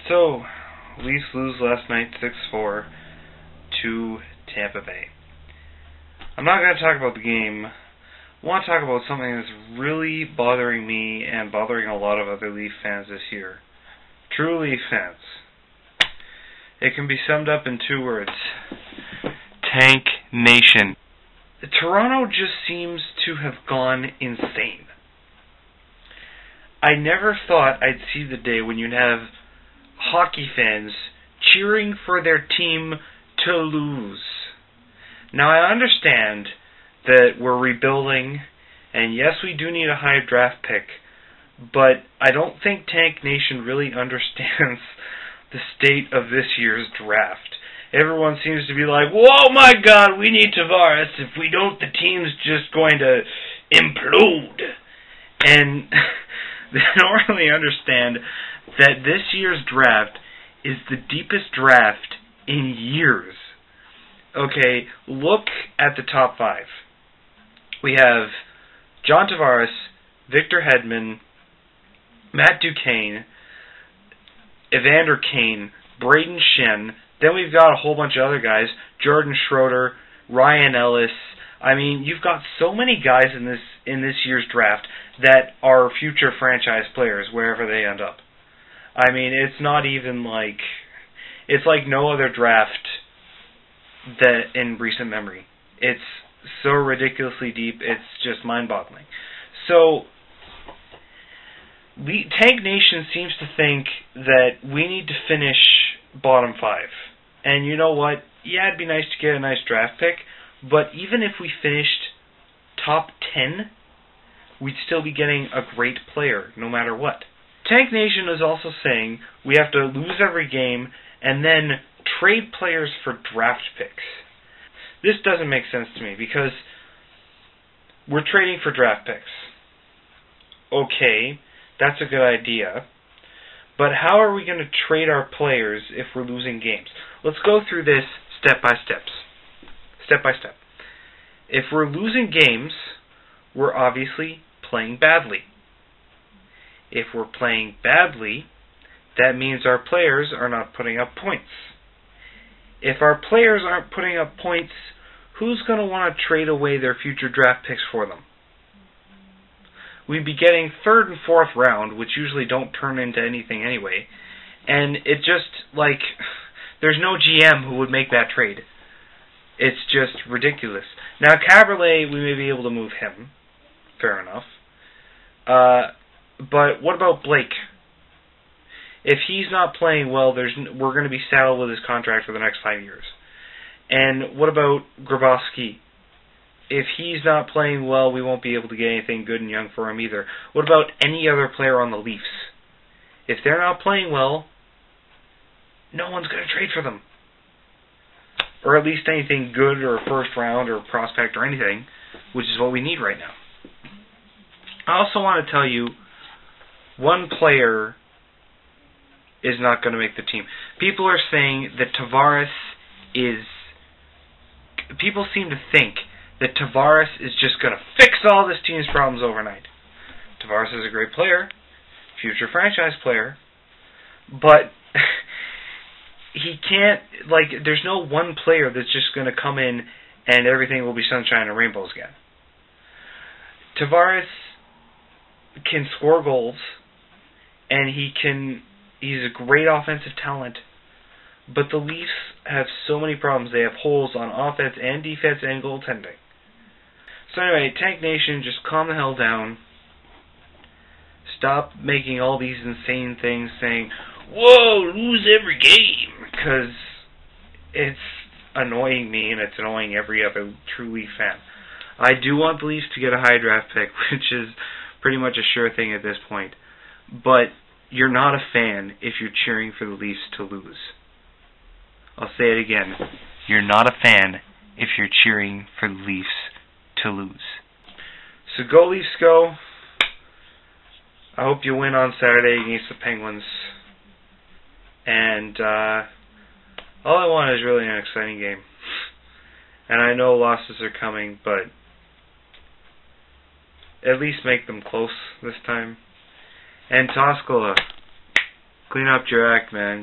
So, Leafs lose last night 6-4 to Tampa Bay. I'm not going to talk about the game. I want to talk about something that's really bothering me and bothering a lot of other Leaf fans this year. True Leaf fans. It can be summed up in two words. Tank Nation. Toronto just seems to have gone insane. I never thought I'd see the day when you'd have hockey fans cheering for their team to lose. Now, I understand that we're rebuilding, and yes, we do need a high draft pick, but I don't think Tank Nation really understands the state of this year's draft. Everyone seems to be like, whoa, my God, we need Tavares. If we don't, the team's just going to implode. And they don't really understand that this year's draft is the deepest draft in years. Okay, look at the top five. We have John Tavares, Victor Hedman, Matt Duchene, Evander Kane, Braden Shen. Then we've got a whole bunch of other guys, Jordan Schroeder, Ryan Ellis. I mean, you've got so many guys in this year's draft that are future franchise players wherever they end up. I mean, it's not even like, it's like no other draft that in recent memory. It's so ridiculously deep, it's just mind-boggling. So, Tank Nation seems to think that we need to finish bottom five. And you know what? Yeah, it'd be nice to get a nice draft pick, but even if we finished top 10, we'd still be getting a great player, no matter what. Tank Nation is also saying we have to lose every game and then trade players for draft picks. This doesn't make sense to me because we're trading for draft picks. Okay, that's a good idea. But how are we going to trade our players if we're losing games? Let's go through this step by step. If we're losing games, we're obviously playing badly. If we're playing badly, that means our players are not putting up points. If our players aren't putting up points, who's going to want to trade away their future draft picks for them? We'd be getting third and fourth round, which usually don't turn into anything anyway. And it just, like, there's no GM who would make that trade. It's just ridiculous. Now, Caberlet, we may be able to move him. Fair enough. But what about Blake? If he's not playing well, we're going to be saddled with his contract for the next 5 years. And what about Grabowski? If he's not playing well, we won't be able to get anything good and young for him either. What about any other player on the Leafs? If they're not playing well, no one's going to trade for them. Or at least anything good or first round or prospect or anything, which is what we need right now. I also want to tell you, one player is not going to make the team. People are saying that Tavares is... People seem to think that Tavares is just going to fix all this team's problems overnight. Tavares is a great player, future franchise player, but he can't, like, there's no one player that's just going to come in and everything will be sunshine and rainbows again. Tavares can score goals, and he's a great offensive talent, but the Leafs have so many problems. They have holes on offense and defense and goaltending. So anyway, Tank Nation, just calm the hell down. Stop making all these insane things saying, whoa, lose every game, because it's annoying me and it's annoying every other true Leaf fan. I do want the Leafs to get a high draft pick, which is pretty much a sure thing at this point. But you're not a fan if you're cheering for the Leafs to lose. I'll say it again. You're not a fan if you're cheering for the Leafs to lose. So go Leafs go. I hope you win on Saturday against the Penguins. And all I want is really an exciting game. And I know losses are coming, but at least make them close this time. And Toskala, Clean up your act, man.